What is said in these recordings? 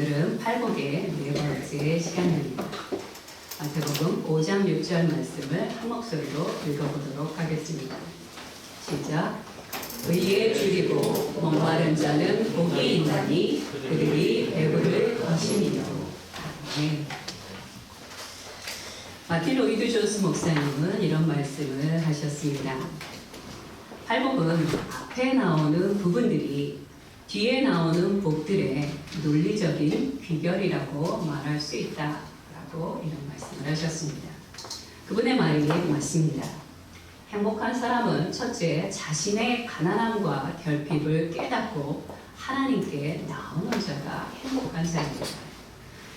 오늘은 팔복의 네 번째 시간입니다. 마태복음 5장 6절 말씀을 한 목소리로 읽어보도록 하겠습니다. 시작. 의에 줄이고 목마른 자는 복이 있나니 그들이 배부를 것이니라. 아멘. 마틴 로이드 존스 목사님은 이런 말씀을 하셨습니다. 팔복은 앞에 나오는 부분들이 뒤에 나오는 복들의 논리적인 귀결이라고 말할 수 있다라고 이런 말씀을 하셨습니다. 그분의 말이 맞습니다. 행복한 사람은 첫째, 자신의 가난함과 결핍을 깨닫고 하나님께 나오는 자가 행복한 자입니다.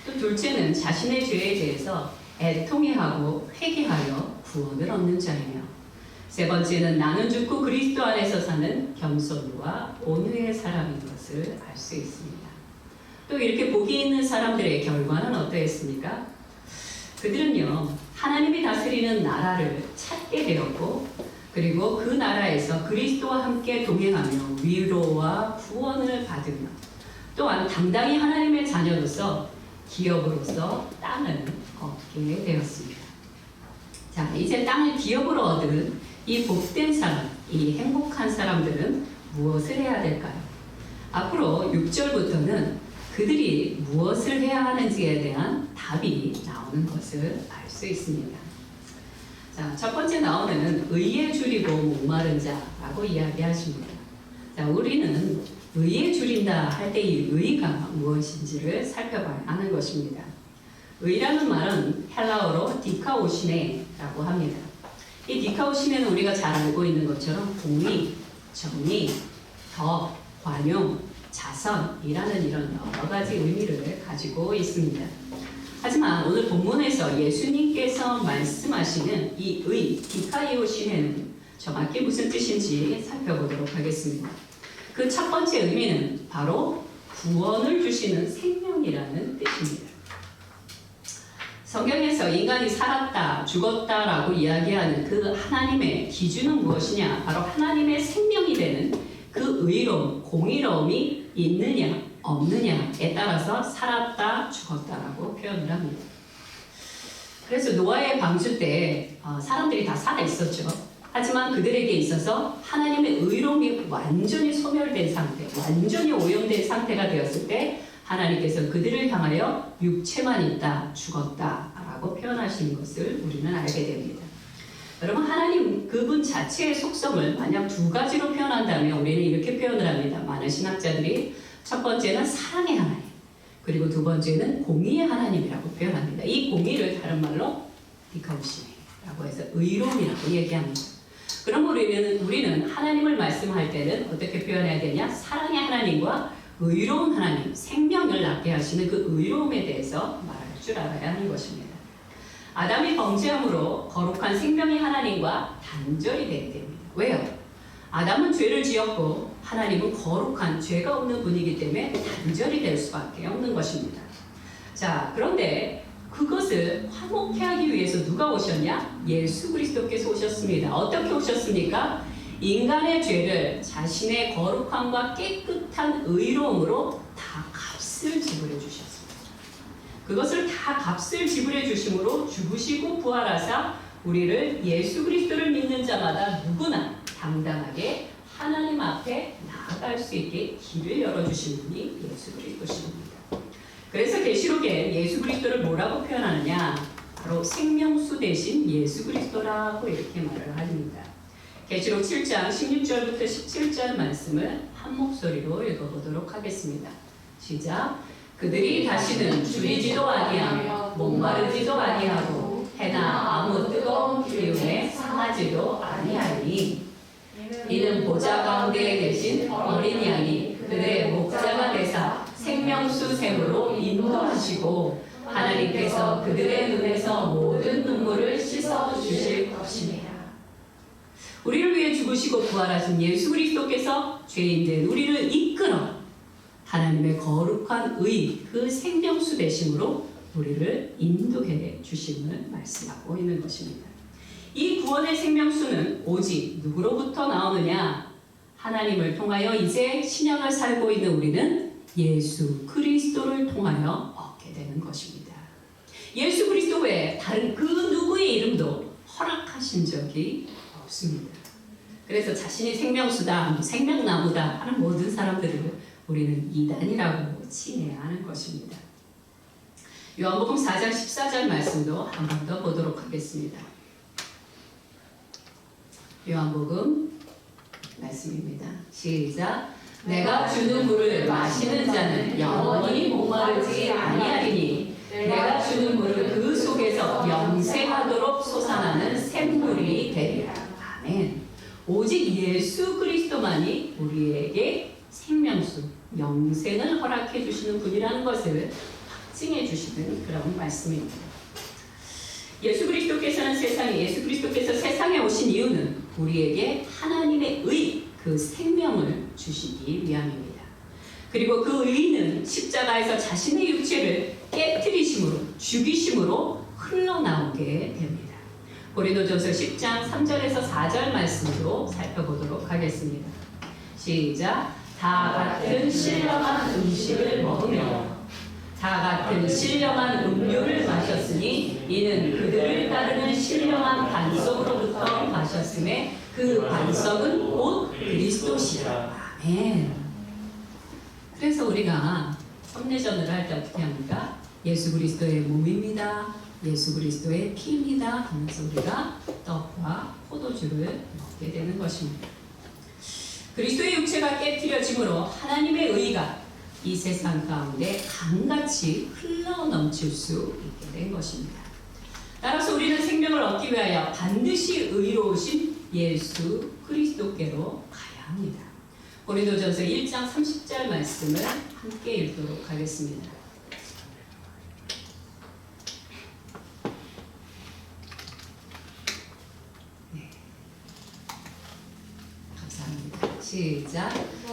또 둘째는 자신의 죄에 대해서 애통해하고 회개하여 구원을 얻는 자이며, 세 번째는 나는 죽고 그리스도 안에서 사는 겸손과 온유의 사람인 것을 알 수 있습니다. 또 이렇게 복이 있는 사람들의 결과는 어떠했습니까? 그들은요, 하나님이 다스리는 나라를 찾게 되었고, 그리고 그 나라에서 그리스도와 함께 동행하며 위로와 구원을 받으며, 또한 당당히 하나님의 자녀로서 기업으로서 땅을 얻게 되었습니다. 자, 이제 땅을 기업으로 얻은 이 복된 사람, 이 행복한 사람들은 무엇을 해야 될까요? 앞으로 6절부터는 그들이 무엇을 해야 하는지에 대한 답이 나오는 것을 알 수 있습니다. 자, 첫 번째 나오는 의에 줄이고 목마른 자라고 이야기하십니다. 자, 우리는 의에 줄인다 할 때 이 의가 무엇인지를 살펴봐야 하는 것입니다. 의라는 말은 헬라어로 디카오시네라고 합니다. 이 디카오시네는 우리가 잘 알고 있는 것처럼 공의, 정의, 덕, 관용, 자선이라는 이런 여러 가지 의미를 가지고 있습니다. 하지만 오늘 본문에서 예수님께서 말씀하시는 이 의, 디카이오시네는 정확히 무슨 뜻인지 살펴보도록 하겠습니다. 그 첫 번째 의미는 바로 구원을 주시는 생명이라는 뜻입니다. 성경에서 인간이 살았다, 죽었다라고 이야기하는 그 하나님의 기준은 무엇이냐? 바로 하나님의 생명이 되는 그 의로움, 공의로움이 있느냐, 없느냐에 따라서 살았다, 죽었다라고 표현을 합니다. 그래서 노아의 방주 때 사람들이 다 살아 있었죠. 하지만 그들에게 있어서 하나님의 의로움이 완전히 소멸된 상태, 완전히 오염된 상태가 되었을 때 하나님께서 그들을 향하여 육체만 있다, 죽었다라고 표현하시는 것을 우리는 알게 됩니다. 여러분, 하나님 그분 자체의 속성을 만약 두 가지로 표현한다면 우리는 이렇게 표현을 합니다. 많은 신학자들이 첫 번째는 사랑의 하나님, 그리고 두 번째는 공의의 하나님이라고 표현합니다. 이 공의를 다른 말로 디카우시네라고 해서 의로움이라고 얘기합니다. 그럼 우리는 하나님을 말씀할 때는 어떻게 표현해야 되냐? 사랑의 하나님과 의로운 하나님, 생명을 낳게 하시는 그 의로움에 대해서 말할 줄 알아야 하는 것입니다. 아담이 범죄함으로 거룩한 생명의 하나님과 단절이 되게 됩니다. 왜요? 아담은 죄를 지었고 하나님은 거룩한 죄가 없는 분이기 때문에 단절이 될 수밖에 없는 것입니다. 자, 그런데 그것을 화목케 하기 위해서 누가 오셨냐? 예수 그리스도께서 오셨습니다. 어떻게 오셨습니까? 인간의 죄를 자신의 거룩함과 깨끗한 의로움으로 다 값을 지불해 주셨습니다. 그것을 다 값을 지불해 주심으로 죽으시고 부활하사 우리를 예수 그리스도를 믿는 자마다 누구나 당당하게 하나님 앞에 나아갈 수 있게 길을 열어주신 분이 예수 그리스도십니다. 그래서 계시록에 예수 그리스도를 뭐라고 표현하느냐? 바로 생명수 대신 예수 그리스도라고 이렇게 말을 합니다. 계시록 7장 16절부터 17절 말씀을 한 목소리로 읽어보도록 하겠습니다. 시작. 그들이 다시는 줄이지도 아니하며 목마르지도 아니하고 해나 아무 뜨거운 기름에 상하지도 아니하니 이는 보좌 가운데 계신 어린 양이 그들의 목자가 되사 생명수 샘으로 인도하시고 하나님께서 그들의 눈에서 모든 눈물을 씻어 주실 것입니다. 우리를 위해 죽으시고 부활하신 예수 그리스도께서 죄인된 우리를 이끌어 하나님의 거룩한 의, 그 생명수 되심으로 우리를 인도해 주심을 말씀하고 있는 것입니다. 이 구원의 생명수는 오직 누구로부터 나오느냐? 하나님을 통하여 이제 신약을 살고 있는 우리는 예수 그리스도를 그리스도를 통하여 얻게 되는 것입니다. 예수 그리스도 외에 다른 그 누구의 이름도 허락하신 적이 없습니다. 그래서 자신이 생명수다, 생명나무다 하는 모든 사람들을 우리는 이단이라고 칭해야 하는 것입니다. 요한복음 4장 14절 말씀도 한 번 더 보도록 하겠습니다. 요한복음 말씀입니다. 시작. 내가 주는 물을 마시는 자는 영원히 목마르지 아니하리니 내가 주는 물을 그 속에서 영생하도록 솟아나는 샘물이 되리라. 아멘. 오직 예수 그리스도만이 우리에게 생명수, 영생을 허락해 주시는 분이라는 것을 확증해 주시는 그런 말씀입니다. 예수 그리스도께서 세상에 오신 이유는 우리에게 하나님의 의, 그 생명을 주시기 위함입니다. 그리고 그 의는 십자가에서 자신의 육체를 깨뜨리심으로, 죽이심으로 흘러나오게 됩니다. 고린도전서 10장 3절에서 4절 말씀으로 살펴보도록 하겠습니다. 시작. 다 같은 신령한 음식을 먹으며 다 같은 신령한 음료를 마셨으니 이는 그들을 따르는 신령한 반석으로부터 마셨음에 그 반석은 곧 그리스도시라. 아멘. 그래서 우리가 썸내전을 할 때 어떻게 합니까? 예수 그리스도의 몸입니다. 예수 그리스도의 피입니다. 하면서 우리가 떡과 포도주를 먹게 되는 것입니다. 그리스도의 육체가 깨뜨려짐으로 하나님의 의가 이 세상 가운데 강같이 흘러넘칠 수 있게 된 것입니다. 따라서 우리는 생명을 얻기 위하여 반드시 의로우신 예수 그리스도께로 가야 합니다. 고린도전서 1장 30절 말씀을 함께 읽도록 하겠습니다. 네. 감사합니다. 시작.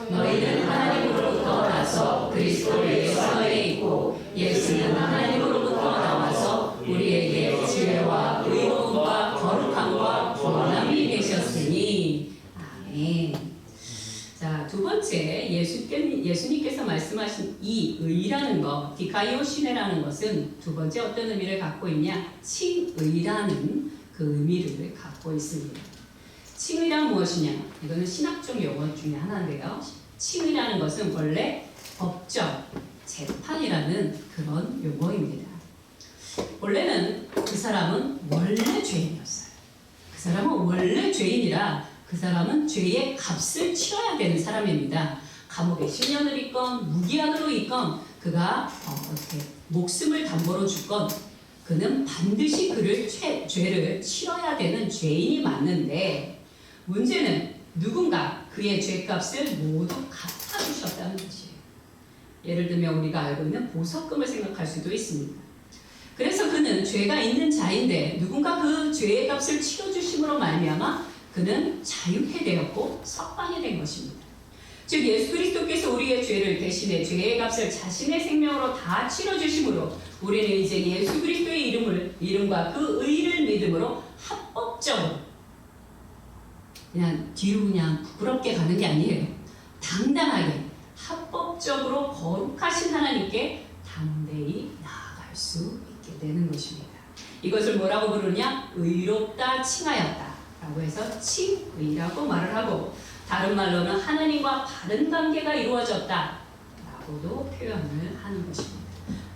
너희는 하나님으로부터 나서 그리스도 예수 안에 있고 예수는 하나님으로부터 나와서 우리에게 지혜와 의로움과 거룩함과 구원함이 되셨으니. 아멘. 자, 두 번째 예수님께서 말씀하신 이 의라는 것, 디카이오시네라는 것은 두 번째 어떤 의미를 갖고 있냐? 칭의라는 그 의미를 갖고 있습니다. 칭의란 무엇이냐? 이거는 신학적 용어 중에 하나인데요. 칭의라는 것은 원래 법정, 재판이라는 그런 용어입니다. 원래는 그 사람은 원래 죄인이었어요. 그 사람은 원래 죄인이라 그 사람은 죄의 값을 치러야 되는 사람입니다. 감옥에 10년을 있건 무기한으로 있건 그가 어떻게 목숨을 담보로 주건 그는 반드시 죄를 치러야 되는 죄인이 맞는데 문제는 누군가 그의 죄값을 모두 갚아주셨다는 것이에요. 예를 들면 우리가 알고 있는 보석금을 생각할 수도 있습니다. 그래서 그는 죄가 있는 자인데 누군가 그 죄의 값을 치러주심으로 말미암아 그는 자유케 되었고 석방이 된 것입니다. 즉 예수 그리스도께서 우리의 죄를 대신해 죄의 값을 자신의 생명으로 다 치러주심으로 우리는 이제 예수 그리스도의 이름과 그 의를 믿음으로 합법적으로 그냥 뒤로 그냥 부끄럽게 가는 게 아니에요. 당당하게 합법적으로 거룩하신 하나님께 담대히 나아갈 수 있게 되는 것입니다. 이것을 뭐라고 부르냐? 의롭다 칭하였다 라고 해서 칭의라고 말을 하고 다른 말로는 하나님과 바른 관계가 이루어졌다 라고도 표현을 하는 것입니다.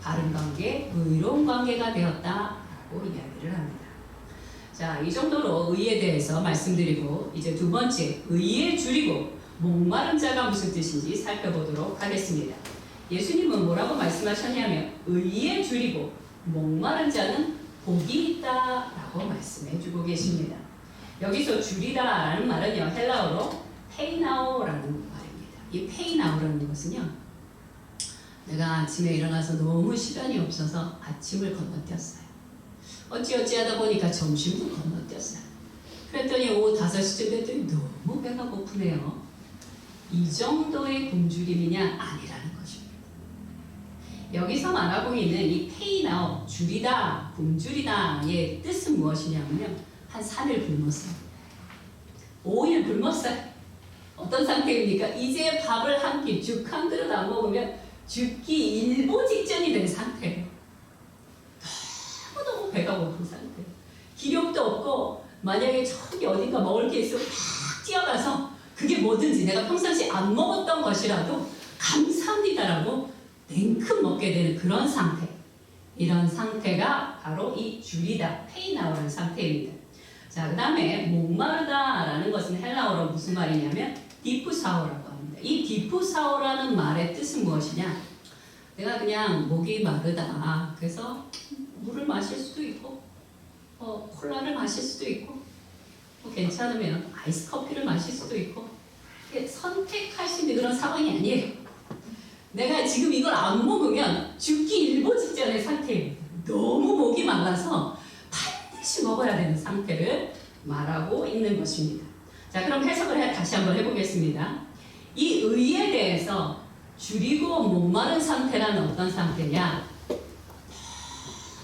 바른 관계, 의로운 관계가 되었다 라고 이야기를 합니다. 자, 이 정도로 의에 대해서 말씀드리고 이제 두 번째 의에 줄이고 목마른 자가 무슨 뜻인지 살펴보도록 하겠습니다. 예수님은 뭐라고 말씀하셨냐면 의에 줄이고 목마른 자는 복이 있다 라고 말씀해주고 계십니다. 여기서 줄이다라는 말은요 헬라어로 페이나오라는 말입니다. 이 페이나오라는 것은요 내가 아침에 일어나서 너무 시간이 없어서 아침을 건너뛰었어요. 어찌하다 보니까 점심도 건너뛰었어요. 그랬더니 오후 5시쯤 됐더니 너무 배가 고프네요. 이 정도의 굶주림이냐? 아니라는 것입니다. 여기서 말하고 있는 이 페이나오, 줄이다, 굶주리다의 뜻은 무엇이냐면요. 한 3일 굶었어요. 5일 굶었어요. 어떤 상태입니까? 이제 밥을 한 끼, 죽 한 그릇 안 먹으면 죽기 일보 직전이 된 상태예요. 너무너무 배가 고픈 상태. 기력도 없고 만약에 저기 어딘가 먹을 게 있으면 팍 뛰어가서 그게 뭐든지 내가 평상시 안 먹었던 것이라도 감사합니다라고 냉큼 먹게 되는 그런 상태. 이런 상태가 바로 이 줄이다, 페이나오라는 상태입니다. 자, 그 다음에 목마르다라는 것은 헬라어로 무슨 말이냐면 디프사오라고 합니다. 이 디프사오라는 말의 뜻은 무엇이냐? 내가 그냥 목이 마르다. 그래서 물을 마실 수도 있고 콜라를 마실 수도 있고 괜찮으면 아이스 커피를 마실 수도 있고 선택할 수 있는 그런 상황이 아니에요. 내가 지금 이걸 안 먹으면 죽기 일보 직전의 상태입니다. 너무 목이 말라서 반드시 먹어야 되는 상태를 말하고 있는 것입니다. 자, 그럼 해석을 다시 한번 해보겠습니다. 이 의에 대해서 줄이고 목마른 상태라는 어떤 상태냐?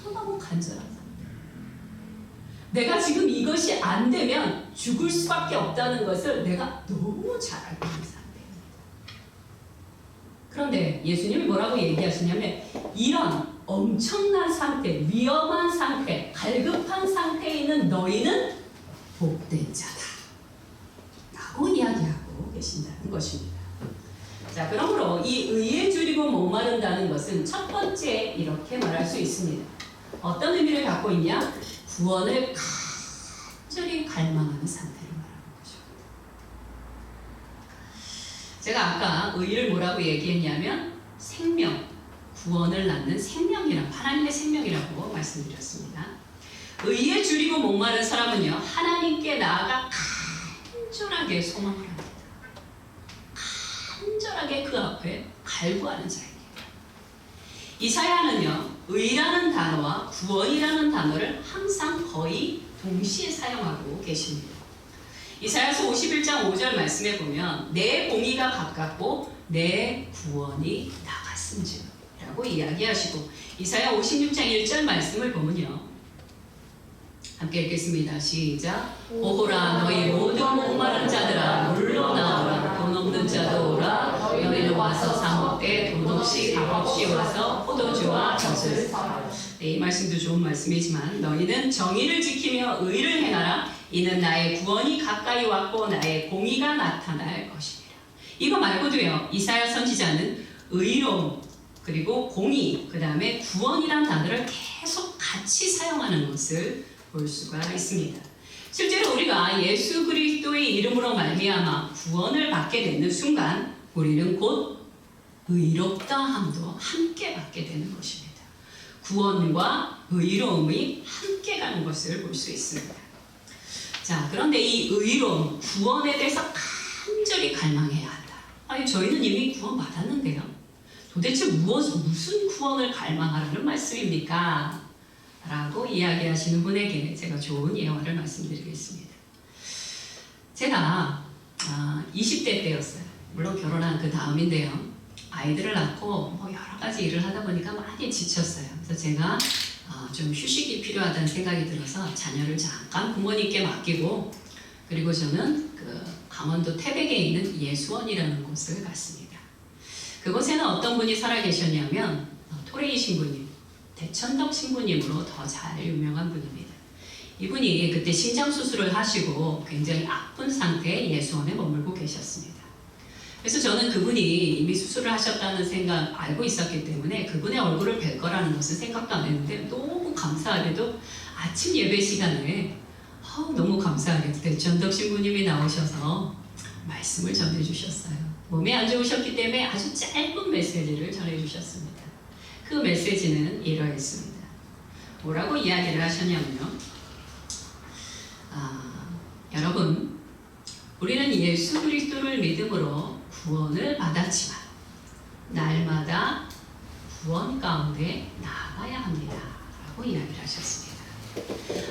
너무 간절한 상태. 내가 지금 이것이 안 되면 죽을 수밖에 없다는 것을 내가 너무 잘 알고 있는 상태입니다. 그런데 예수님이 뭐라고 얘기하시냐면 이런 엄청난 상태, 위험한 상태, 갈급한 상태에 있는 너희는 복된 자다 라고 이야기하고 계신다는 것입니다. 자, 그러므로 이 의에 줄이고 목마른다는 것은 첫 번째 이렇게 말할 수 있습니다. 어떤 의미를 갖고 있냐? 구원을 간절히 갈망하는 상태를 말하는 것입니다. 제가 아까 의를 뭐라고 얘기했냐면 생명, 구원을 낳는 생명이라고, 하나님의 생명이라고 말씀드렸습니다. 의에 줄이고 목마른 사람은요, 하나님께 나아가 간절하게 소망을 합니다. 간절하게 그 앞에 갈구하는 자입니다. 이사야는요, 의라는 단어와 구원이라는 단어를 항상 거의 동시에 사용하고 계십니다. 이사야서 51장 5절 말씀에 보면 내 공의가 가깝고 내 구원이 나갔은즉 라고 이야기하시고, 이사야 56장 1절 말씀을 보면요, 함께 읽겠습니다. 시작. 오호라 너희 모든 목마른 자들아 물로 나오라. 돈 없는 자도 오라. 너희는 와서 사 먹되 돈 없이 값 없이 와서 포도주와 젖을 사라. 네, 이 말씀도 좋은 말씀이지만 너희는 정의를 지키며 의를 행하라. 이는 나의 구원이 가까이 왔고 나의 공의가 나타날 것이니라. 이거 말고도요, 이사야 선지자는 의로움 그리고 공의, 그 다음에 구원이란 단어를 계속 같이 사용하는 것을 볼 수가 있습니다. 실제로 우리가 예수 그리스도의 이름으로 말미암아 구원을 받게 되는 순간 우리는 곧 의롭다함도 함께 받게 되는 것입니다. 구원과 의로움이 함께 가는 것을 볼 수 있습니다. 자, 그런데 이 의로움, 구원에 대해서 간절히 갈망해야 한다. 아니, 저희는 이미 구원 받았는데요. 도대체 무슨 구원을 갈망하라는 말씀입니까? 라고 이야기하시는 분에게 제가 좋은 예화를 말씀드리겠습니다. 제가 20대 때였어요. 물론 결혼한 그 다음인데요. 아이들을 낳고 여러 가지 일을 하다 보니까 많이 지쳤어요. 그래서 제가 좀 휴식이 필요하다는 생각이 들어서 자녀를 잠깐 부모님께 맡기고, 그리고 저는 그 강원도 태백에 있는 예수원이라는 곳을 갔습니다. 그곳에는 어떤 분이 살아 계셨냐면 토레이 신부님, 대천덕 신부님으로 더 잘 유명한 분입니다. 이분이 그때 신장 수술을 하시고 굉장히 아픈 상태에 예수원에 머물고 계셨습니다. 그래서 저는 그분이 이미 수술을 하셨다는 생각 알고 있었기 때문에 그분의 얼굴을 뵐 거라는 것은 생각도 안 했는데, 너무 감사하게도 아침 예배 시간에 너무 감사하게도 대천덕 신부님이 나오셔서 말씀을 전해주셨어요. 몸이 안 좋으셨기 때문에 아주 짧은 메시지를 전해주셨습니다. 그 메시지는 이러했습니다. 뭐라고 이야기를 하셨냐면요, 여러분, 우리는 예수 그리스도를 믿음으로 구원을 받았지만 날마다 구원 가운데 나아가야 합니다 라고 이야기를 하셨습니다.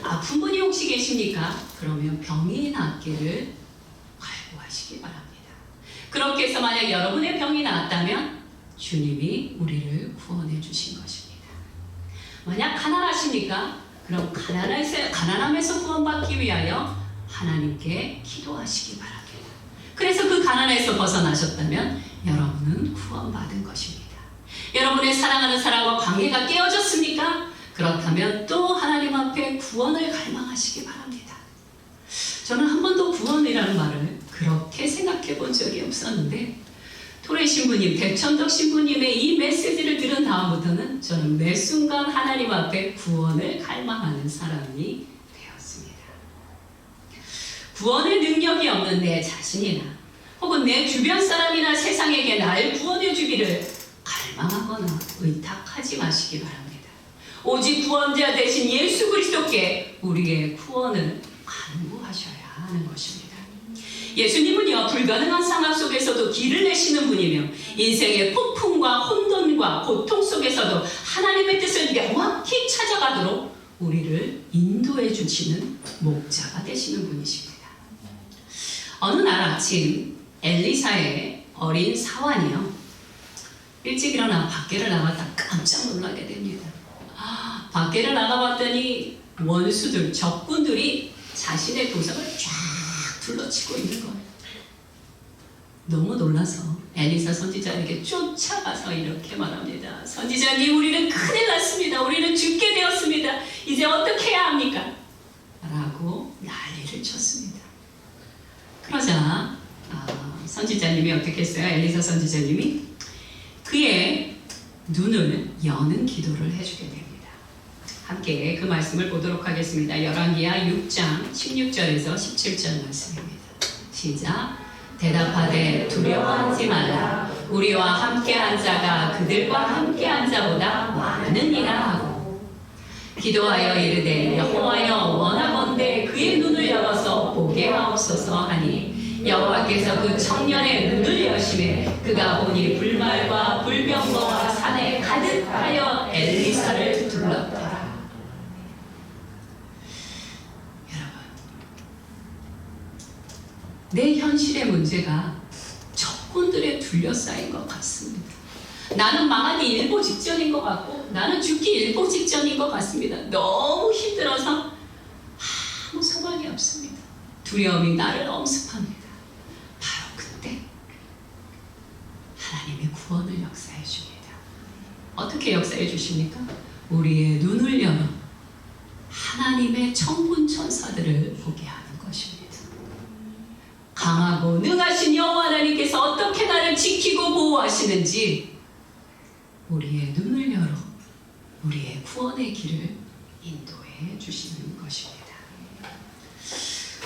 아픈 분이 혹시 계십니까? 그러면 병이 낫기를 갈구하시기 바랍니다. 그렇게 해서 만약 여러분의 병이 나았다면 주님이 우리를 구원해 주신 것입니다. 만약 가난하십니까? 그럼 가난함에서 구원받기 위하여 하나님께 기도하시기 바랍니다. 그래서 그 가난에서 벗어나셨다면 여러분은 구원받은 것입니다. 여러분의 사랑하는 사람과 관계가 깨어졌습니까? 그렇다면 또 하나님 앞에 구원을 갈망하시기 바랍니다. 저는 한 번도 구원이라는 말을 그렇게 생각해 본 적이 없었는데 토레 신부님, 백천덕 신부님의 이 메시지를 들은 다음부터는 저는 매 순간 하나님 앞에 구원을 갈망하는 사람이 되었습니다. 구원의 능력이 없는 내 자신이나 혹은 내 주변 사람이나 세상에게 날 구원해 주기를 갈망하거나 의탁하지 마시기 바랍니다. 오직 구원자 되신 예수 그리스도께 우리의 구원을 간구하셔야 하는 것입니다. 예수님은요, 불가능한 상황 속에서도 길을 내시는 분이며 인생의 폭풍과 혼돈과 고통 속에서도 하나님의 뜻을 명확히 찾아가도록 우리를 인도해 주시는 목자가 되시는 분이십니다. 어느 날 아침 엘리사의 어린 사환이요, 일찍 일어나 밖에를 나갔다 깜짝 놀라게 됩니다. 밖에를 나가봤더니 원수들, 적군들이 자신의 도성을 쫙 둘러치고 있는 거예요. 너무 놀라서 엘리사 선지자에게 쫓아가서 이렇게 말합니다. 선지자님, 우리는 큰일 났습니다. 우리는 죽게 되었습니다. 이제 어떻게 해야 합니까? 라고 난리를 쳤습니다. 그러자 선지자님이 어떻게 했어요? 엘리사 선지자님이 그의 눈을 여는 기도를 해주게 됩니다. 함께 그 말씀을 보도록 하겠습니다. 열왕기하 6장 16절에서 17절 말씀입니다. 시작. 대답하되 두려워하지 말라. 우리와 함께한 자가 그들과 함께한 자보다 많으니라 하고 기도하여 이르되 여호와여 원하건대 그의 눈을 열어서 보게 하옵소서 하니 여호와께서 그 청년의 눈을 여시매 그가 보니 불말과 불병거와 산에 가득하여 엘리사를 둘렀더라. 내 현실의 문제가 적군들에 둘러싸인 것 같습니다. 나는 망하기 일보 직전인 것 같고 나는 죽기 일보 직전인 것 같습니다. 너무 힘들어서 아무 소망이 없습니다. 두려움이 나를 엄습합니다. 바로 그때 하나님의 구원을 역사해 줍니다. 어떻게 역사해 주십니까? 우리의 눈을 열어 하나님의 천군 천사들을 보게 하는 것입니다. 강하고 능하신 여호와 하나님께서 어떻게 나를 지키고 보호하시는지 우리의 눈을 열어 우리의 구원의 길을 인도해 주시는 것입니다.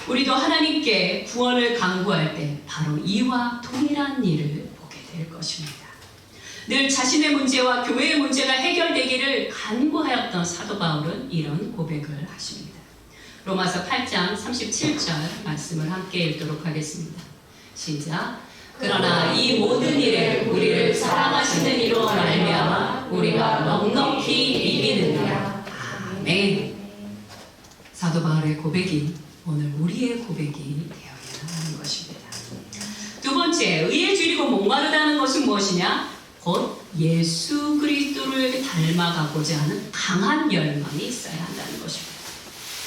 우리도 하나님께 구원을 간구할 때 바로 이와 동일한 일을 보게 될 것입니다. 늘 자신의 문제와 교회의 문제가 해결되기를 간구하였던 사도 바울은 이런 고백을 하십니다. 로마서 8장 37절 말씀을 함께 읽도록 하겠습니다. 시작. 그러나 이 모든 일에 우리를 사랑하시는 이로 말미암아 우리가 넉넉히 이기느니라. 아멘. 사도 바울의 고백이 오늘 우리의 고백이 되어야 하는 것입니다. 두 번째, 의에 줄이고 목마르다는 것은 무엇이냐? 곧 예수 그리스도를 닮아가고자 하는 강한 열망이 있어야 한다는 것입니다.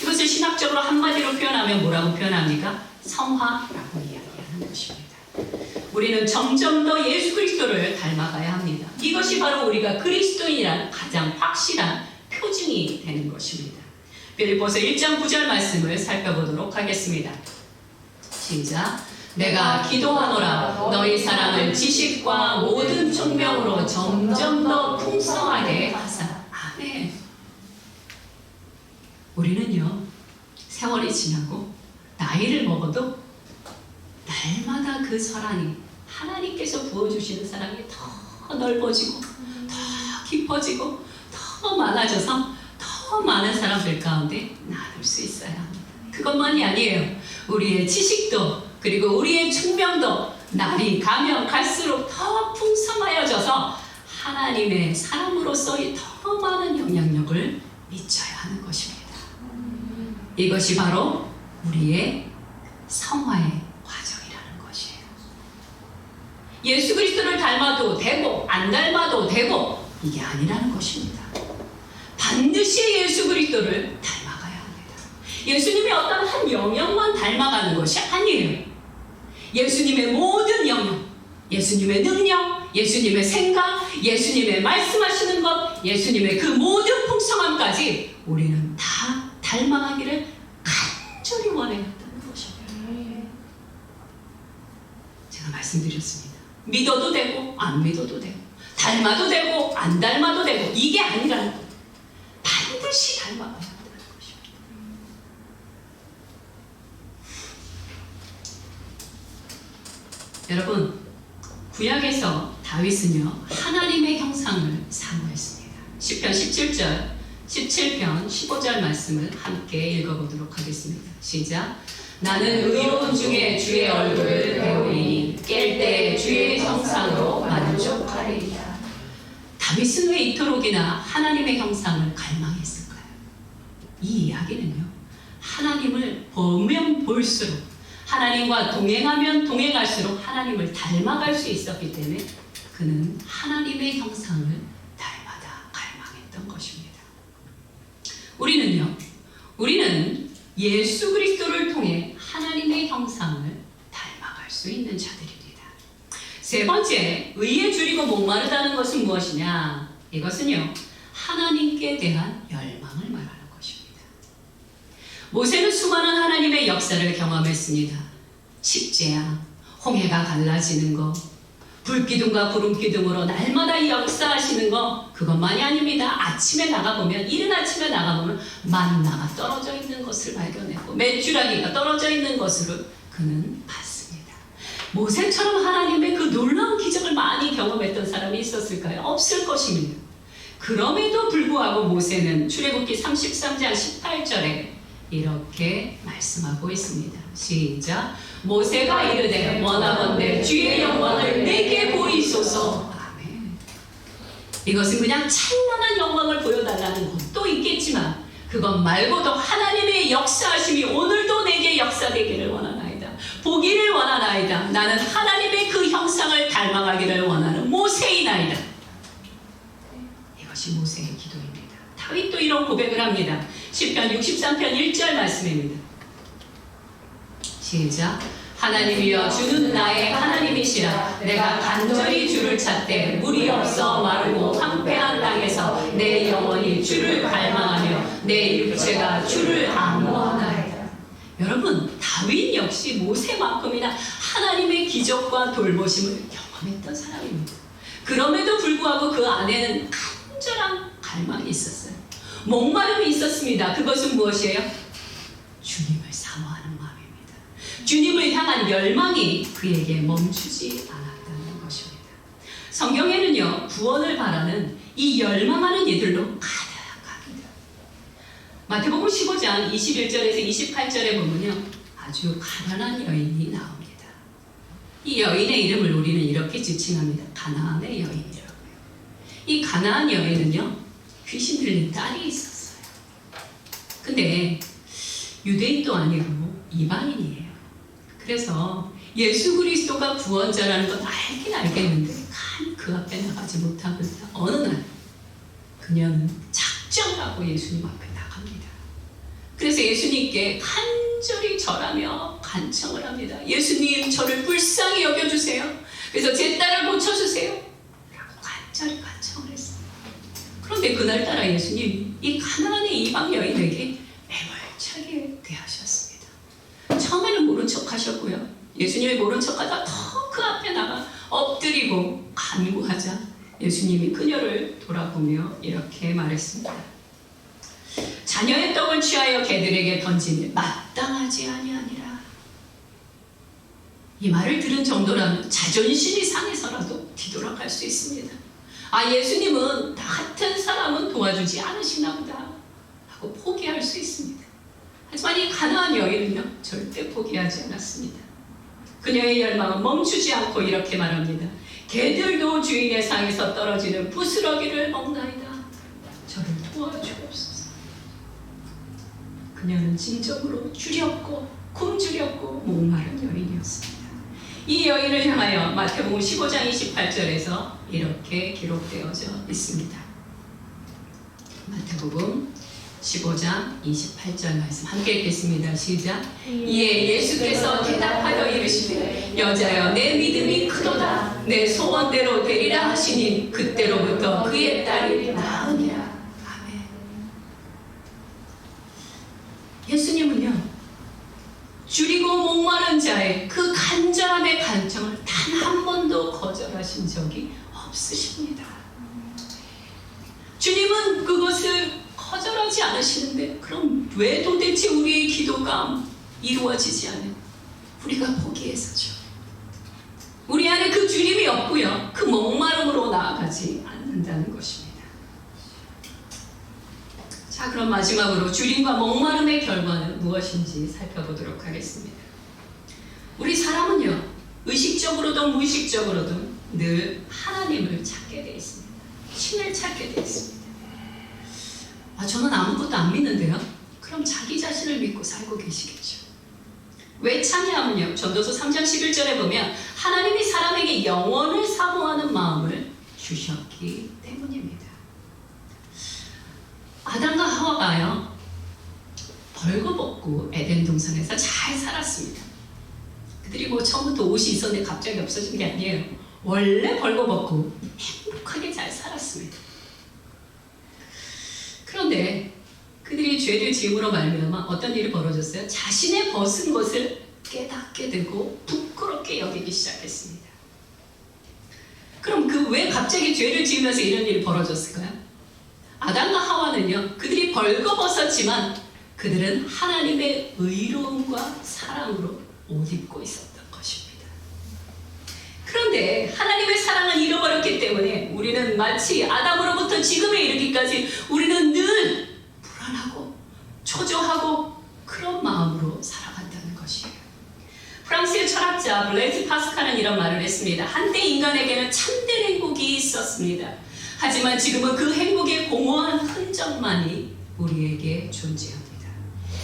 이것을 신학적으로 한마디로 표현하면 뭐라고 표현합니까? 성화라고 이야기하는 것입니다. 우리는 점점 더 예수 그리스도를 닮아가야 합니다. 이것이 바로 우리가 그리스도인이란 가장 확실한 표징이 되는 것입니다. 빌립보서 1장 9절 말씀을 살펴보도록 하겠습니다. 시작. 내가 기도하노라 너희 사랑을 지식과 모든 총명으로 점점 더 풍성하게 하사. 아멘. 우리는요, 세월이 지나고 나이를 먹어도 날마다 그 사랑이 하나님께서 부어주시는 사랑이 더 넓어지고 더 깊어지고 더 많아져서 더 많은 사람들 가운데 나눌 수 있어야 합니다. 그것만이 아니에요. 우리의 지식도 그리고 우리의 총명도 날이 가면 갈수록 더 풍성하여져서 하나님의 사람으로서 더 많은 영향력을 미쳐야 하는 것입니다. 이것이 바로 우리의 성화의 과정이라는 것이에요. 예수 그리스도를 닮아도 되고 안 닮아도 되고 이게 아니라는 것입니다. 반드시 예수 그리스도를 닮아가야 합니다. 예수님의 어떤 한 영역만 닮아가는 것이 아니에요. 예수님의 모든 영역, 예수님의 능력, 예수님의 생각, 예수님의 말씀하시는 것, 예수님의 그 모든 풍성함까지 우리는 다 닮아가기를 간절히 원해왔다는 것입니다. 제가 말씀드렸습니다. 믿어도 되고 안 믿어도 되고 닮아도 되고 안 닮아도 되고 이게 아니라 반드시 닮아가야 한다는 것입니다. 여러분, 구약에서 다윗은요 하나님의 형상을 사모했습니다. 시편 17절 17편 15절 말씀을 함께 읽어보도록 하겠습니다. 시작. 나는 의로운 중에 주의 얼굴을 배우리니 깰 때 주의 형상으로 만족하리이다. 다윗은 왜 이토록이나 하나님의 형상을 갈망했을까요? 이 이야기는요 하나님을 보면 볼수록, 하나님과 동행하면 동행할수록 하나님을 닮아갈 수 있었기 때문에 그는 하나님의 형상을 닮아다 갈망했던 것입니다. 우리는 예수 그리스도를 통해 하나님의 형상을 닮아갈 수 있는 자들입니다. 세 번째, 의에 줄이고 목마르다는 것은 무엇이냐? 이것은요 하나님께 대한 열망을 말하는 것입니다. 모세는 수많은 하나님의 역사를 경험했습니다. 십제야, 홍해가 갈라지는 것, 불기둥과 구름기둥으로 날마다 역사하시는 것, 그것만이 아닙니다. 아침에 나가보면, 이른 아침에 나가보면 만나가 떨어져 있는 것을 발견했고 메추라기가 떨어져 있는 것으로 그는 봤습니다. 모세처럼 하나님의 그 놀라운 기적을 많이 경험했던 사람이 있었을까요? 없을 것입니다. 그럼에도 불구하고 모세는 출애굽기 33장 18절에 이렇게 말씀하고 있습니다. 시작. 모세가 이르되 원하건대 주의 영광을 내게 보이소서. 아멘. 이것은 그냥 찬란한 영광을 보여달라는 것도 있겠지만 그것 말고도 하나님의 역사하심이 오늘도 내게 역사되기를 원하나이다. 보기를 원하나이다. 나는 하나님의 그 형상을 닮아가기를 원하는 모세이나이다. 이것이 모세의 기도입니다. 다윗도 이런 고백을 합니다. 시편 63편 1절 말씀입니다. 시작. 하나님이여 주는 나의 하나님이시라. 내가 간절히 주를 찾되 물이 없어 마르고 황폐한 땅에서 내 영혼이 주를 갈망하며 내 육체가 주를 악모하나이다. 여러분, 다윗 역시 모세만큼이나 하나님의 기적과 돌보심을 경험했던 사람입니다. 그럼에도 불구하고 그 안에는 간절한 갈망이 있었어요. 목마름이 있었습니다. 그것은 무엇이에요? 주님을 사모하는 마음입니다. 주님을 향한 열망이 그에게 멈추지 않았다는 것입니다. 성경에는요 구원을 바라는 이 열망하는 이들로 가득합니다. 마태복음 15장 21절에서 28절에 보면요 아주 가난한 여인이 나옵니다. 이 여인의 이름을 우리는 이렇게 지칭합니다. 가나안의 여인이라고요. 이 가나안 여인은요 귀신 들린 딸이 있었어요. 근데 유대인도 아니고 이방인이에요. 그래서 예수 그리스도가 구원자라는 건 알긴 알겠는데 감히 그 앞에 나가지 못하고 있다. 어느 날 그녀는 작정을 하고 예수님 앞에 나갑니다. 그래서 예수님께 간절히 절하며 간청을 합니다. 예수님, 저를 불쌍히 여겨주세요. 그래서 제 딸을 고쳐주세요. 라고 간절히 간청을 했어요. 그런데 그날따라 예수님 이 가나안의 이방 여인에게 매몰차게 대하셨습니다. 처음에는 모른 척 하셨고요. 예수님이 모른 척하다 더 그 앞에 나가 엎드리고 간구하자 예수님이 그녀를 돌아보며 이렇게 말했습니다. 자녀의 떡을 취하여 개들에게 던지니 마땅하지 아니하니라. 이 말을 들은 정도라면 자존심이 상해서라도 뒤돌아갈 수 있습니다. 아, 예수님은 나 같은 사람은 도와주지 않으시나 보다 하고 포기할 수 있습니다. 하지만 이 가나안 여인은요 절대 포기하지 않았습니다. 그녀의 열망은 멈추지 않고 이렇게 말합니다. 개들도 주인의 상에서 떨어지는 부스러기를 먹나이다. 저를 도와주옵소서. 그녀는 진정으로 주렸고 굶주렸고 목마른 여인이었습니다. 이 여인을 향하여 마태복음 15장 28절에서 이렇게 기록되어져 있습니다. 마태복음 15장 28절 말씀 함께 읽겠습니다. 시작. 이에 예수께서 대답하여 이르시되 여자여 내 믿음이 크도다. 내 소원대로 되리라 하시니 그때로부터 그의 딸이 나으니라. 아멘. 예수님은요 줄이고 목마른 자의 그 간절함의 간청을 단 한 번도 거절하신 적이 없으십니다. 주님은 그것을 거절하지 않으시는데 그럼 왜 도대체 우리의 기도가 이루어지지 않아요? 우리가 포기해서죠. 우리 안에 그 주님이 없고요. 그 목마름으로 나아가지 않는다는 것입니다. 자, 그럼 마지막으로 주님과 목마름의 결과는 무엇인지 살펴보도록 하겠습니다. 우리 사람은요. 의식적으로도 무의식적으로도 늘 하나님을 찾게 되어 있습니다. 신을 찾게 되어 있습니다. 저는 아무것도 안 믿는데요. 그럼 자기 자신을 믿고 살고 계시겠죠. 왜 찾냐면요. 전도서 3장 11절에 보면 하나님이 사람에게 영원을 사모하는 마음을 주셨기 때문입니다. 아담과 하와가요. 벌거벗고 에덴 동산에서 잘 살았습니다. 그들이 뭐 처음부터 옷이 있었는데 갑자기 없어진 게 아니에요. 원래 벌거벗고 행복하게 잘 살았습니다. 그런데 그들이 죄를 지음으로 말미암아 어떤 일이 벌어졌어요? 자신의 벗은 것을 깨닫게 되고 부끄럽게 여기기 시작했습니다. 그럼 그 왜 갑자기 죄를 지으면서 이런 일이 벌어졌을까요? 아담과 하와는요, 그들이 벌거벗었지만 그들은 하나님의 의로움과 사랑으로 옷 입고 있었던 것입니다. 그런데 하나님의 사랑을 잃어버렸기 때문에 우리는 마치 아담으로부터 지금에 이르기까지 우리는 늘 불안하고 초조하고 그런 마음으로 살아간다는 것이에요. 프랑스의 철학자 블레이즈 파스칼은 이런 말을 했습니다. 한때 인간에게는 참된 행복이 있었습니다. 하지만 지금은 그 행복의 공허한 흔적만이 우리에게 존재합니다.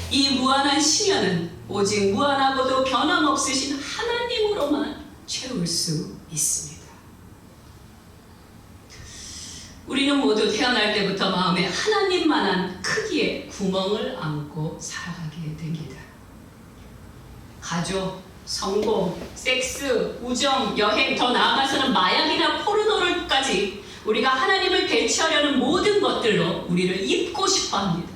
이 무한한 시련은 오직 무한하고도 변함없으신 하나님으로만 채울 수 있습니다. 우리는 모두 태어날 때부터 마음에 하나님만한 크기의 구멍을 안고 살아가게 됩니다. 가족, 성공, 섹스, 우정, 여행, 더 나아가서는 마약이나 포르노를까지 우리가 하나님을 대체하려는 모든 것들로 우리를 입고 싶어 합니다.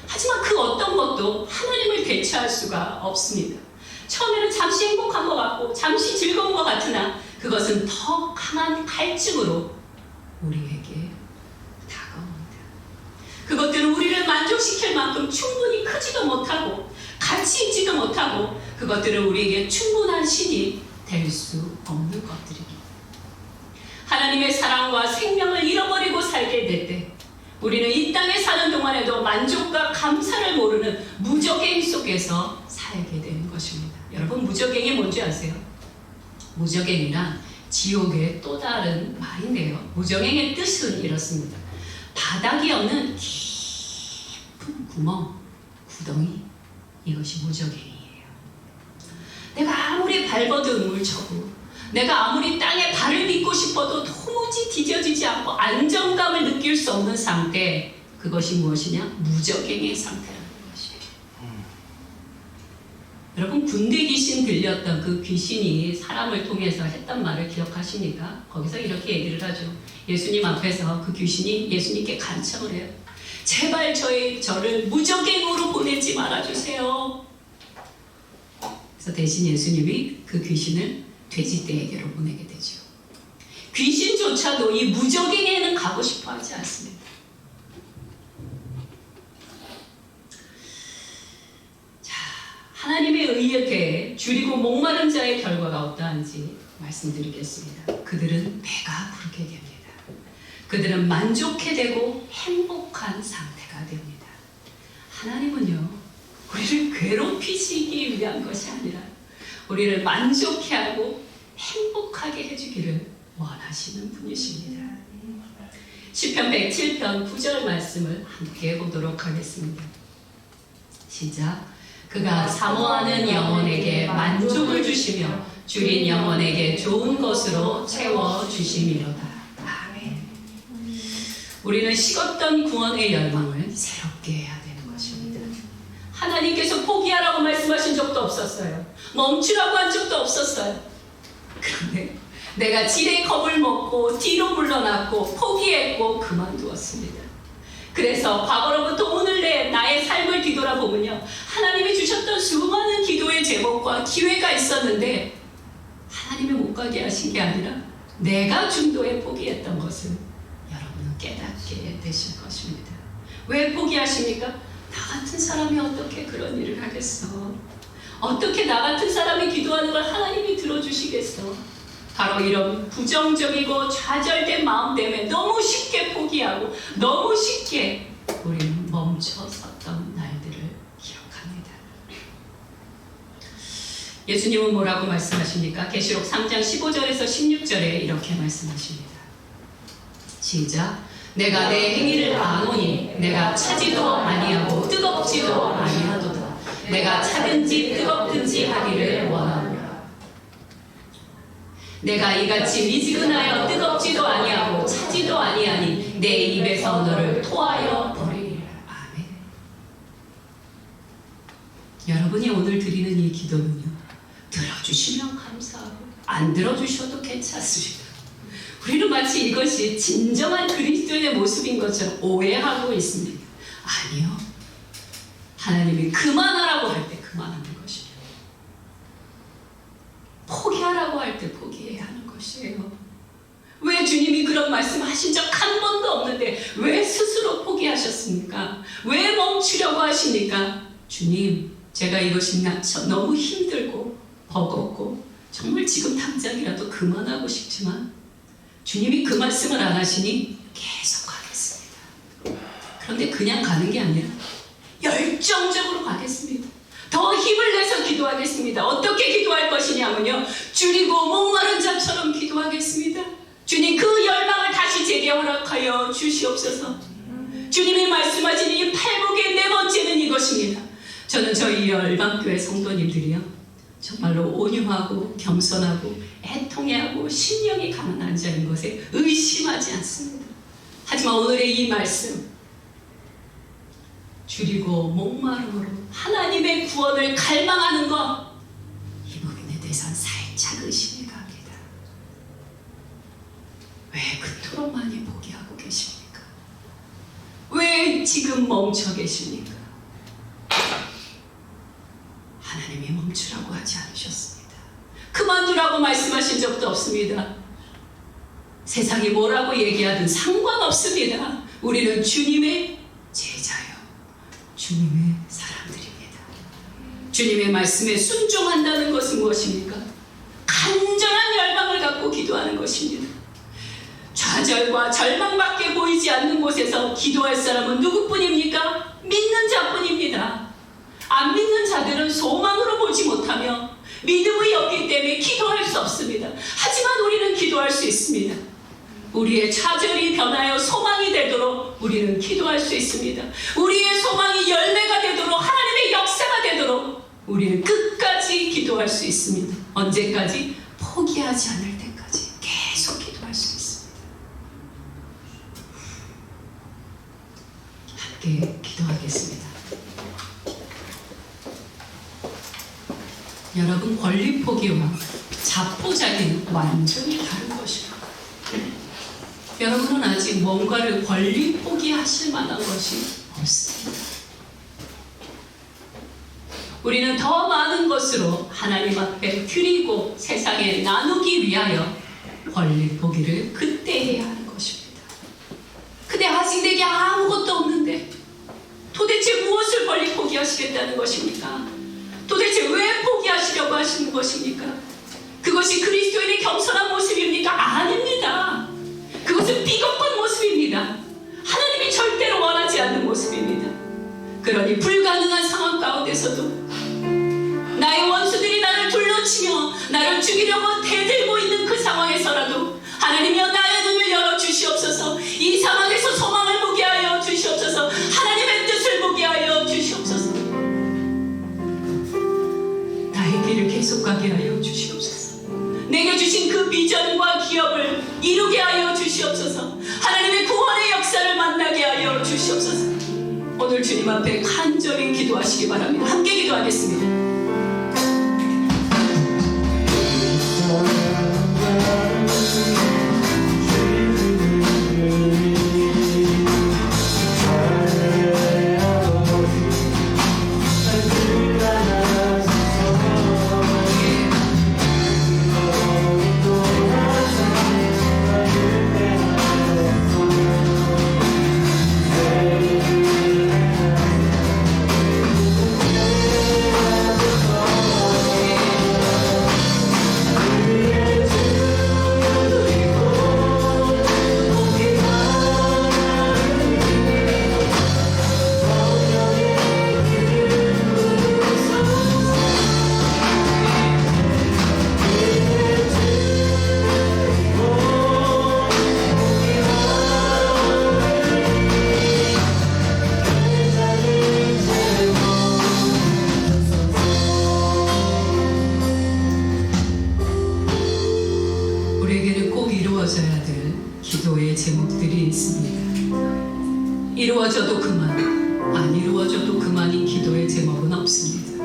하지만 그 어떤 것도 하나님을 대체할 수가 없습니다. 처음에는 잠시 행복한 것 같고 잠시 즐거운 것 같으나 그것은 더 강한 갈증으로 우리에게 다가옵니다. 그것들은 우리를 만족시킬 만큼 충분히 크지도 못하고 가치 있지도 못하고 그것들은 우리에게 충분한 신이 될 수 없는 것들입니다. 하나님의 사랑과 생명을 잃어버리고 살게 될 때 우리는 이 땅에 사는 동안에도 만족과 감사를 모르는 무적행 속에서 살게 되는 것입니다. 여러분, 무적행이 뭔지 아세요? 무적행이란 지옥의 또 다른 말인데요. 무적행의 뜻은 이렇습니다. 바닥이 없는 깊은 구멍, 구덩이, 이것이 무적행이에요. 내가 아무리 발버둥 음을 쳐도 내가 아무리 땅에 발을 딛고 싶어도 도무지 디뎌지지 않고 안정감을 느낄 수 없는 상태, 그것이 무엇이냐? 무적행의 상태라는 것이에요. 여러분, 군대 귀신 들렸던 그 귀신이 사람을 통해서 했던 말을 기억하십니까? 거기서 이렇게 얘기를 하죠. 예수님 앞에서 그 귀신이 예수님께 간청을 해요. 제발 저를 무적행으로 보내지 말아주세요. 그래서 대신 예수님이 그 귀신을 돼지떼에게로 보내게 되죠. 귀신조차도 이 무적행에는 가고 싶어 하지 않습니다. 자, 하나님의 의에 대해 줄이고 목마른 자의 결과가 어떠한지 말씀드리겠습니다. 그들은 배가 부르게 됩니다. 그들은 만족해 되고 행복한 상태가 됩니다. 하나님은요, 우리를 괴롭히시기 위한 것이 아니라 우리를 만족해 하고 행복하게 해주기를 원하시는 분이십니다. 시편 107편 9절 말씀을 함께 보도록 하겠습니다. 시작. 그가 사모하는 영혼에게 만족을 주시며 줄인 영혼에게 좋은 것으로 채워주심이로다. 아멘. 우리는 식었던 구원의 열망을 새롭게 해야 됩니다. 하나님께서 포기하라고 말씀하신 적도 없었어요. 멈추라고 한 적도 없었어요. 그런데 내가 지레 겁을 먹고 뒤로 물러났고 포기했고 그만두었습니다. 그래서 과거로부터 오늘 내 나의 삶을 뒤돌아보면요, 하나님이 주셨던 수많은 기도의 제목과 기회가 있었는데 하나님이 못 가게 하신 게 아니라 내가 중도에 포기했던 것을 여러분은 깨닫게 되실 것입니다. 왜 포기하십니까? 나 같은 사람이 어떻게 그런 일을 하겠어? 어떻게 나 같은 사람이 기도하는 걸 하나님이 들어주시겠어? 바로 이런 부정적이고 좌절된 마음 때문에 너무 쉽게 포기하고 너무 쉽게 우리는 멈춰섰던 날들을 기억합니다. 예수님은 뭐라고 말씀하십니까? 계시록 3장 15절에서 16절에 이렇게 말씀하십니다. 시작. 내가 내 행위를 아노니 내가 차지도 아니하고 뜨겁지도 아니하도다. 내가 차든지 뜨겁든지 하기를 원하노라. 내가 이같이 미지근하여 뜨겁지도 아니하고 차지도 아니하니 내 입에서 너를 토하여 버리리라. 아멘. 여러분이 오늘 드리는 이 기도는요, 들어주시면 감사하고 안 들어주셔도 괜찮습니다. 우리는 마치 이것이 진정한 그리스도인의 모습인 것처럼 오해하고 있습니다. 아니요. 하나님이 그만하라고 할 때 그만하는 것이에요. 포기하라고 할 때 포기해야 하는 것이에요. 왜 주님이 그런 말씀하신 적 한 번도 없는데 왜 스스로 포기하셨습니까? 왜 멈추려고 하십니까? 주님, 제가 이것이 너무 힘들고 버겁고 정말 지금 당장이라도 그만하고 싶지만 주님이 그 말씀을 안 하시니 계속 가겠습니다. 그런데 그냥 가는 게 아니라 열정적으로 가겠습니다. 더 힘을 내서 기도하겠습니다. 어떻게 기도할 것이냐면요, 줄이고 목마른 자처럼 기도하겠습니다. 주님, 그 열망을 다시 제게 허락하여 주시옵소서. 주님이 말씀하신 이 팔복의 네 번째는 이것입니다. 저는 저희 열방교회 성도님들이요, 정말로 온유하고 겸손하고 애통해하고 신령이 가난한 자인 것에 의심하지 않습니다. 하지만 오늘의 이 말씀, 줄이고 목마름으로 하나님의 구원을 갈망하는 것, 이 부분에 대해서는 살짝 의심이 갑니다. 왜 그토록 많이 포기하고 계십니까? 왜 지금 멈춰 계십니까? 하나님이 멈추라고 하지 않으셨습니다. 그만두라고 말씀하신 적도 없습니다. 세상이 뭐라고 얘기하든 상관없습니다. 우리는 주님의 제자요, 주님의 사람들입니다. 주님의 말씀에 순종한다는 것은 무엇입니까? 간절한 열망을 갖고 기도하는 것입니다. 좌절과 절망밖에 보이지 않는 곳에서 기도할 사람은 누구뿐입니까? 믿는 자뿐입니다. 안 믿는 자들은 소망으로 보지 못하며 믿음이 없기 때문에 기도할 수 없습니다. 하지만 우리는 기도할 수 있습니다. 우리의 좌절이 변하여 소망이 되도록 우리는 기도할 수 있습니다. 우리의 소망이 열매가 되도록, 하나님의 역사가 되도록 우리는 끝까지 기도할 수 있습니다. 언제까지? 포기하지 않을 때까지 계속 기도할 수 있습니다. 함께 기도하겠습니다. 여러분, 권리 포기와 자포자기는 완전히 다른 것입니다. 여러분은 아직 뭔가를 권리 포기하실 만한 것이 없습니다. 우리는 더 많은 것으로 하나님 앞에 드리고 세상에 나누기 위하여 권리 포기를 그때 해야 하는 것입니다. 근데 아직 내게 아무것도 없는데 도대체 무엇을 권리 포기하시겠다는 것입니까? 도대체 왜 포기하시려고 하시는 것입니까? 그것이 그리스도인의 겸손한 모습입니까? 아닙니다. 그것은 비겁한 모습입니다. 하나님이 절대로 원하지 않는 모습입니다. 그러니 불가능한 상황 가운데서도 나의 원수들이 나를 둘러치며 나를 죽이려고 대들고 있는 그 상황에서라도 하나님이여, 나의 눈을 열어주시옵소서. 이 상황에서 소망을 보게 하여 주시옵소서. 하나님의 뜻을 보게 하여 주시옵소서. 나의 길을 계속 가게 하여 주시옵소서. 내게 주신 그 비전과 기업을 이루게 하여 주시옵소서. 하나님의 구원의 역사를 만나게 하여 주시옵소서. 오늘 주님 앞에 간절히 기도하시기 바랍니다. 함께 기도하겠습니다. 우리에게는 꼭 이루어져야 될 기도의 제목들이 있습니다. 이루어져도 그만, 안 이루어져도 그만인 기도의 제목은 없습니다.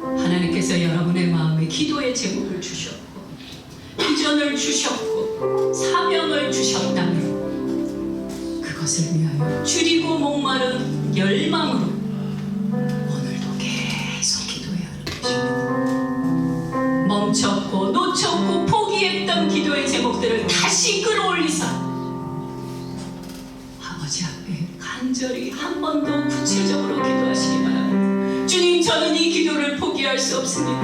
하나님께서 여러분의 마음에 기도의 제목을 주셨고, 비전을 주셨고, 사명을 주셨다면 그것을 위하여 줄이고 목마른 열망으로 오늘도 계속 기도해야 하는 것입니다. 멈췄고 놓쳤고 포기했던 기도의 제목들을 다시 끌어올리사 아버지 앞에 간절히 한 번 더 구체적으로 기도하시기 바랍니다. 주님, 저는 이 기도를 포기할 수 없습니다.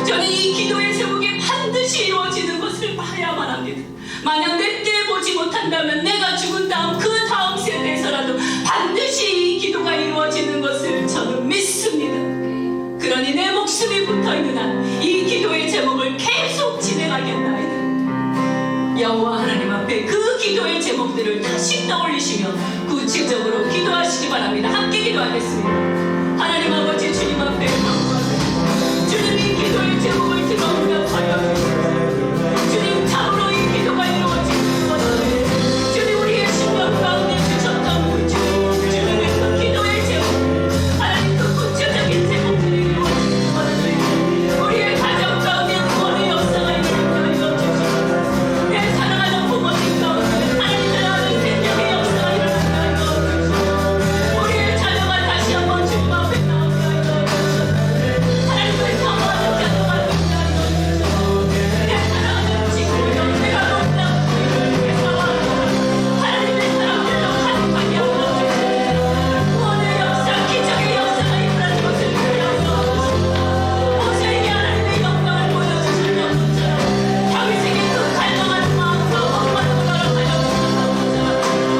저는 이 기도의 제목이 반드시 이루어지는 것을 봐야만 합니다. 만약 내 때 보지 못한다면 내가 죽은 다음 그 다음 세대에서라도 반드시 이 기도가 이루어지는 것을 저는 믿습니다. 그러니 내 목숨이 붙어있는 한 이 기도의 제목을 계속 진행하겠나이다. 여호와 하나님 앞에 그 기도의 제목들을 다시 떠올리시며 구체적으로 기도하시기 바랍니다. 함께 기도하겠습니다. 하나님 아버지, 주님 앞에 간구하옵나이다. 주님, 이 기도의 제목을 들어오며 하여 주님, 참으로 이 기도가 이루어지는 것을 주님, 우리의 심령 가운데 주셨던 그 주님의 그 기도의 제목, 하나님 그 구체적인 제목들이 이루어지는 것을 우리의 가정 가운데 구원의 역사가 일어나게 하여 주시옵소서. 내 사랑하는 부모님 가운데 하나님 나라는 생명의 역사가 일어나게 하여 주시옵소서. 우리의 자녀가 다시 한번 주님 앞에 나오게 하여 주시옵소서. 하나님을 사모하는 자녀가 되게 하여 주시옵소서. 내 사랑하는 친구여, 내가 너무나 주님께 사모하노라. 하나님의 사랑들로 가득하게 하여 주시옵소서. 구원의 역사, 기적의 역사가 일어나는 것을 위하여 주시옵소서. 모세에게 하나님의 영광을 보여주신 것처럼 다윗에게 그 갈망하는 마음과 원하는 것을 하여 주셨던 것처럼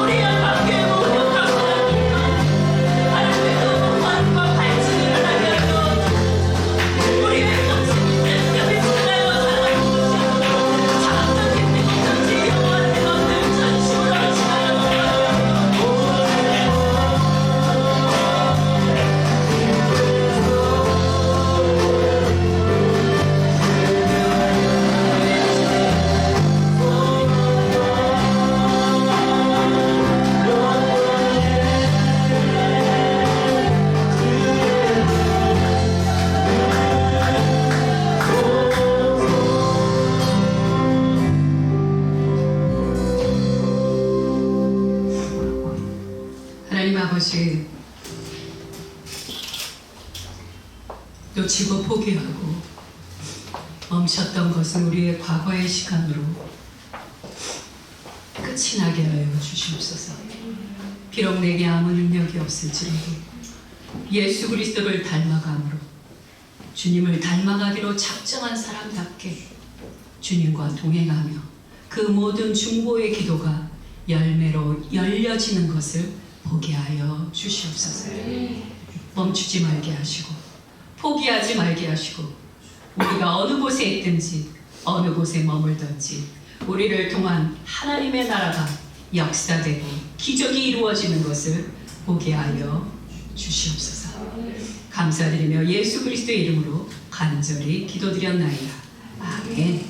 우리의 밖에 모든 역사들과 하나님의 그 원한과 갈증이 일어나게 하여 주옵소서. 우리의 정신이 든든히 지나요 사랑하는 것이옵소서. 차갑던 깃대없던지 영원한 데없는 전심으로 하시나요. 하나님 아버지, 놓치고 포기하고 멈췄던 것은 우리의 과거의 시간으로 끝이 나게 하여 주시옵소서. 비록 내게 아무 능력이 없을지라도 예수 그리스도를 닮아감으로 주님을 닮아가기로 작정한 사람답게 주님과 동행하며 그 모든 중보의 기도가 열매로 열려지는 것을 보게 하여 주시옵소서. 멈추지 말게 하시고 포기하지 말게 하시고 우리가 어느 곳에 있든지 어느 곳에 머물든지 우리를 통한 하나님의 나라가 역사되고 기적이 이루어지는 것을 보게 하여 주시옵소서. 감사드리며 예수 그리스도의 이름으로 간절히 기도드렸나이다. 아멘.